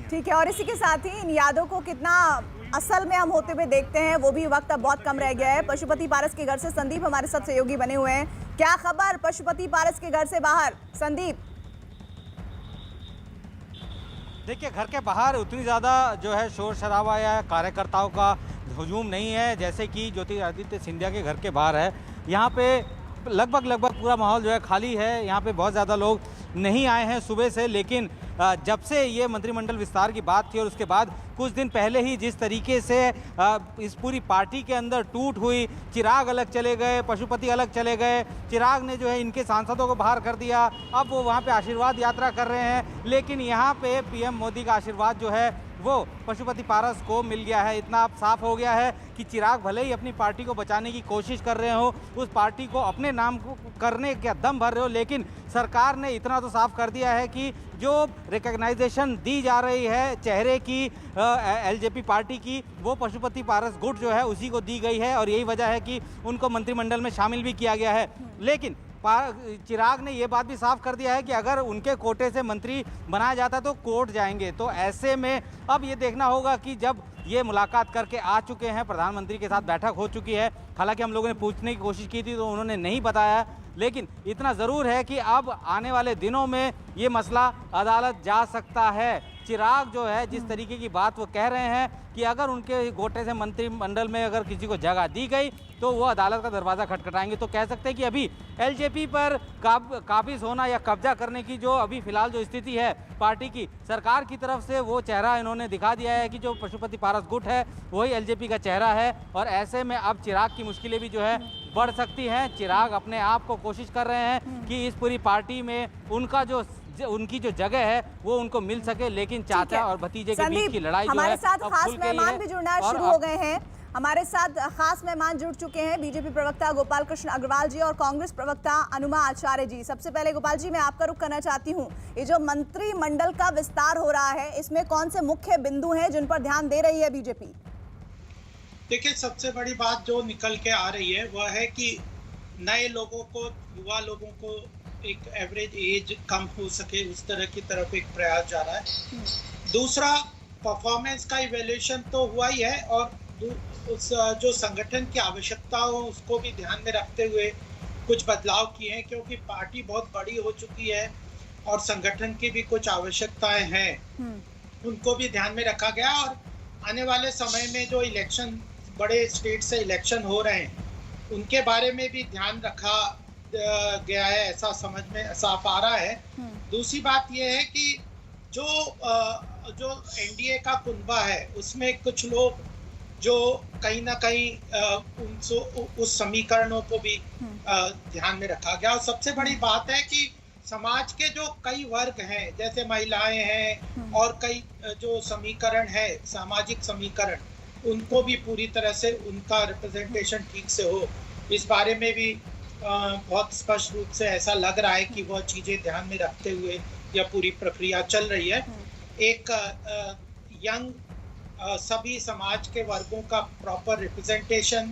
ठीक है, और इसी के साथ ही इन यादों को कितना असल में हम होते हुए देखते हैं वो भी वक्त अब बहुत कम रह गया है। पशुपति पारस के घर से संदीप हमारे साथ सहयोगी बने हुए हैं। क्या खबर पशुपति पारस के घर से बाहर, संदीप? देखिए, घर के बाहर उतनी ज़्यादा जो है शोर शराबा या कार्यकर्ताओं का हुजूम नहीं है जैसे कि ज्योतिरादित्य सिंधिया के घर के बाहर है। यहाँ पे लगभग पूरा माहौल जो है खाली है। यहाँ पे बहुत ज़्यादा लोग नहीं आए हैं सुबह से, लेकिन जब से ये मंत्रिमंडल विस्तार की बात थी और उसके बाद कुछ दिन पहले ही जिस तरीके से इस पूरी पार्टी के अंदर टूट हुई, चिराग अलग चले गए, पशुपति अलग चले गए, चिराग ने जो है इनके सांसदों को बाहर कर दिया, अब वो वहाँ पे आशीर्वाद यात्रा कर रहे हैं, लेकिन यहाँ पे पीएम मोदी का आशीर्वाद जो है वो पशुपति पारस को मिल गया है। इतना अब साफ हो गया है कि चिराग भले ही अपनी पार्टी को बचाने की कोशिश कर रहे हो, उस पार्टी को अपने नाम को करने का दम भर रहे हो, लेकिन सरकार ने इतना तो साफ कर दिया है कि जो रिकग्नाइजेशन दी जा रही है चेहरे की एलजेपी पार्टी की, वो पशुपति पारस गुट जो है उसी को दी गई है और यही वजह है कि उनको मंत्रिमंडल में शामिल भी किया गया है। लेकिन चिराग ने ये बात भी साफ कर दिया है कि अगर उनके कोटे से मंत्री बनाया जाता तो कोर्ट जाएंगे। तो ऐसे में अब ये देखना होगा कि जब ये मुलाकात करके आ चुके हैं, प्रधानमंत्री के साथ बैठक हो चुकी है, हालांकि हम लोगों ने पूछने की कोशिश की थी तो उन्होंने नहीं बताया, लेकिन इतना ज़रूर है कि अब आने वाले दिनों में ये मसला अदालत जा सकता है। चिराग जो है जिस तरीके की बात वो कह रहे हैं कि अगर उनके गोटे से मंत्रिमंडल में अगर किसी को जगह दी गई तो वो अदालत का दरवाज़ा खटखटाएंगे। तो कह सकते हैं कि अभी एलजेपी पर काबिज होना या कब्जा करने की जो अभी फिलहाल जो स्थिति है पार्टी की, सरकार की तरफ से वो चेहरा इन्होंने दिखा दिया है कि जो पशुपति पारस गुट है वही एलजेपी का चेहरा है। और ऐसे में अब चिराग की मुश्किलें भी जो है बढ़ सकती हैं। चिराग अपने आप को कोशिश कर रहे हैं कि इस पूरी पार्टी में उनकी जो जगह है वो उनको मिल सके, लेकिन चाचा और भतीजे के बीच की लड़ाई जो है हमारे साथ अब खास खुल गई मेहमान है भी जुड़ना शुरू हो गए हैं। हमारे साथ खास मेहमान जुड़ चुके हैं, बीजेपी प्रवक्ता गोपाल कृष्ण अग्रवाल जी और कांग्रेस प्रवक्ता अनुमा आचार्य जी। सबसे पहले गोपाल जी, मैं आपका रुख करना चाहती हूँ, ये जो मंत्रिमंडल का विस्तार हो रहा है इसमें कौन से मुख्य बिंदु हैं जिन पर ध्यान दे रही है बीजेपी? देखिए, सबसे बड़ी बात जो निकल के आ रही है वह है कि नए लोगों को, युवा लोगों को एक एवरेज एज कम हो सके उस तरह की तरफ एक प्रयास जा रहा है। दूसरा, परफॉर्मेंस का इवैल्यूएशन तो हुआ ही है और उस जो संगठन की आवश्यकता हो उसको भी ध्यान में रखते हुए कुछ बदलाव किए हैं, क्योंकि पार्टी बहुत बड़ी हो चुकी है और संगठन की भी कुछ आवश्यकताएं हैं, उनको भी ध्यान में रखा गया। और आने वाले समय में जो इलेक्शन, बड़े स्टेट से इलेक्शन हो रहे हैं, उनके बारे में भी ध्यान रखा गया है, ऐसा समझ में साफ आ रहा है। दूसरी बात यह है कि जो एनडीए का कुनबा है उसमें कुछ लोग जो कहीं ना कहीं उस समीकरणों को भी ध्यान में रखा गया। और सबसे बड़ी बात है कि समाज के जो कई वर्ग हैं, जैसे महिलाएं हैं और कई जो समीकरण है, सामाजिक समीकरण, उनको भी पूरी तरह से उनका रिप्रेजेंटेशन ठीक से हो, इस बारे में भी बहुत स्पष्ट रूप से ऐसा लग रहा है कि वह चीजें ध्यान में रखते हुए यह पूरी प्रक्रिया चल रही है। एक यंग सभी समाज के वर्गों का प्रॉपर रिप्रेजेंटेशन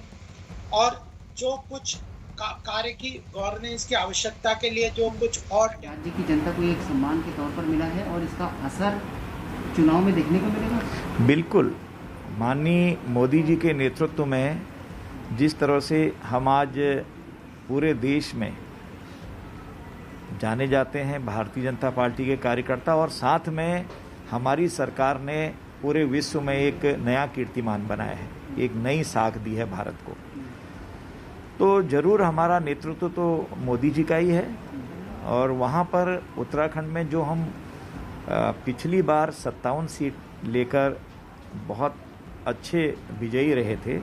और जो कुछ कार्य की गवर्नेंस की आवश्यकता के लिए जो कुछ और राज्य की जनता को एक सम्मान के तौर पर मिला है और इसका असर चुनाव में देखने को मिलेगा। बिल्कुल, माननीय मोदी जी के नेतृत्व में जिस तरह से हम आज पूरे देश में जाने जाते हैं भारतीय जनता पार्टी के कार्यकर्ता, और साथ में हमारी सरकार ने पूरे विश्व में एक नया कीर्तिमान बनाया है, एक नई साख दी है भारत को, तो जरूर हमारा नेतृत्व तो मोदी जी का ही है। और वहाँ पर उत्तराखंड में जो हम पिछली बार 57 सीट लेकर बहुत अच्छे विजयी रहे थे,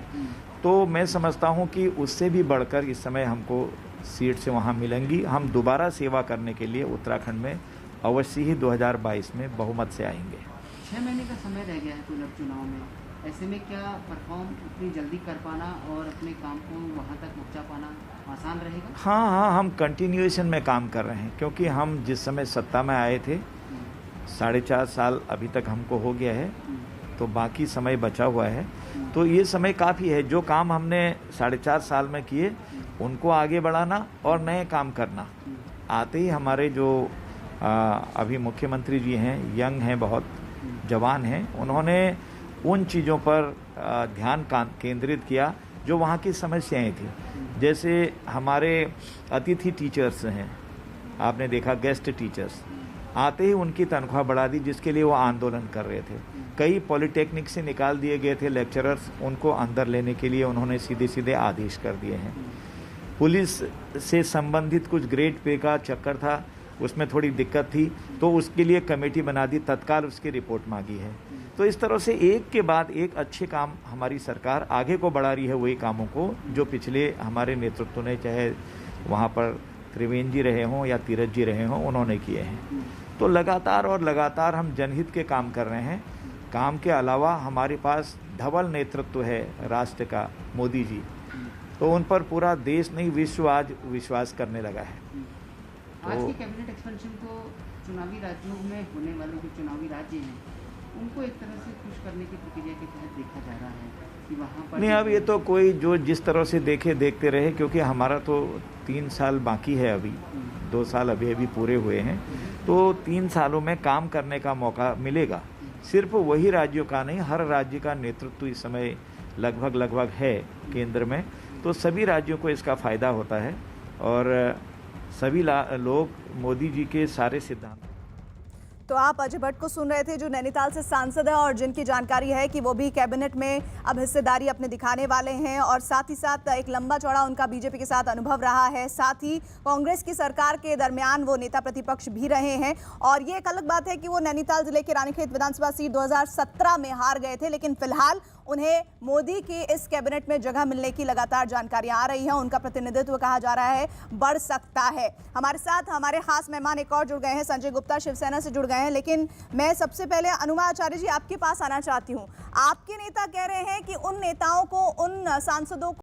तो मैं समझता हूं कि उससे भी बढ़कर इस समय हमको सीट से वहां मिलेंगी। हम दोबारा सेवा करने के लिए उत्तराखंड में अवश्य ही 2022 में बहुमत से आएंगे। 6 महीने का समय रह गया है कुल चुनाव में, ऐसे में क्या परफॉर्म उतनी जल्दी कर पाना और अपने काम को वहां तक पहुंचा पाना आसान रहेगा? हाँ, हम कंटिन्यूएशन में काम कर रहे हैं, क्योंकि हम जिस समय सत्ता में आए थे 4.5 साल अभी तक हमको हो गया है, तो बाकी समय बचा हुआ है, तो ये समय काफ़ी है। जो काम हमने 4.5 साल में किए उनको आगे बढ़ाना और नए काम करना। आते ही हमारे जो अभी मुख्यमंत्री जी हैं, यंग हैं बहुत, जवान हैं, उन्होंने उन चीज़ों पर ध्यान केंद्रित किया जो वहाँ की समस्याएं थी। जैसे हमारे अतिथि टीचर्स हैं, आपने देखा गेस्ट टीचर्स, आते ही उनकी तनख्वाह बढ़ा दी, जिसके लिए वो आंदोलन कर रहे थे। कई पॉलिटेक्निक से निकाल दिए गए थे लेक्चरर्स, उनको अंदर लेने के लिए उन्होंने सीधे सीधे आदेश कर दिए हैं। पुलिस से संबंधित कुछ ग्रेड पे का चक्कर था, उसमें थोड़ी दिक्कत थी, तो उसके लिए कमेटी बना दी, तत्काल उसकी रिपोर्ट मांगी है। तो इस तरह से एक के बाद एक अच्छे काम हमारी सरकार आगे को बढ़ा रही है, वही कामों को जो पिछले हमारे नेतृत्व ने, चाहे वहाँ पर त्रिवेंद्र जी रहे हों या तीरथ जी रहे हों, उन्होंने किए हैं। तो लगातार और लगातार हम जनहित के काम कर रहे हैं। काम के अलावा हमारे पास धवल नेतृत्व है राष्ट्र का, मोदी जी, तो उन पर पूरा देश नहीं विश्व आज विश्वास करने लगा है। आज के कैबिनेट एक्सपेंशन को चुनावी राज्यों में होने वाले जो चुनावी राज्य हैं, उनको एक तरह से खुश करने की प्रक्रिया के तहत देखा जा रहा है कि वहाँ पर नहीं, अब ये तो कोई जो जिस तरह से देखते रहे, क्योंकि हमारा तो 3 साल बाकी है, अभी 2 साल अभी पूरे हुए हैं, तो 3 सालों में काम करने का मौका मिलेगा। सिर्फ वही राज्यों का नहीं, हर राज्य का नेतृत्व इस समय लगभग है केंद्र में, तो सभी राज्यों को इसका फायदा होता है और सभी लोग मोदी जी के सारे सिद्धांत। तो आप अजय भट्ट को सुन रहे थे, जो नैनीताल से सांसद है और जिनकी जानकारी है कि वो भी कैबिनेट में अब हिस्सेदारी अपने दिखाने वाले हैं, और साथ ही साथ एक लंबा चौड़ा उनका बीजेपी के साथ अनुभव रहा है। साथ ही कांग्रेस की सरकार के दरमियान वो नेता प्रतिपक्ष भी रहे हैं। और ये एक अलग बात है कि वो नैनीताल जिले के रानीखेत विधानसभा सीट 2017 में हार गए थे, लेकिन फिलहाल उन्हें मोदी की इस कैबिनेट में जगह मिलने की लगातार जानकारियां आ रही हैं। उनका प्रतिनिधित्व कहा जा रहा है बढ़ सकता है। हमारे साथ हमारे खास मेहमान एक और जुड़ गए हैं, संजय गुप्ता शिवसेना से जुड़ गए हैं। लेकिन मैं सबसे पहले अनुमा आचार्य जी आपके पास आना चाहती हूं। आपके नेता कह रहे हैं कि उन नेताओं को, उन सांसदों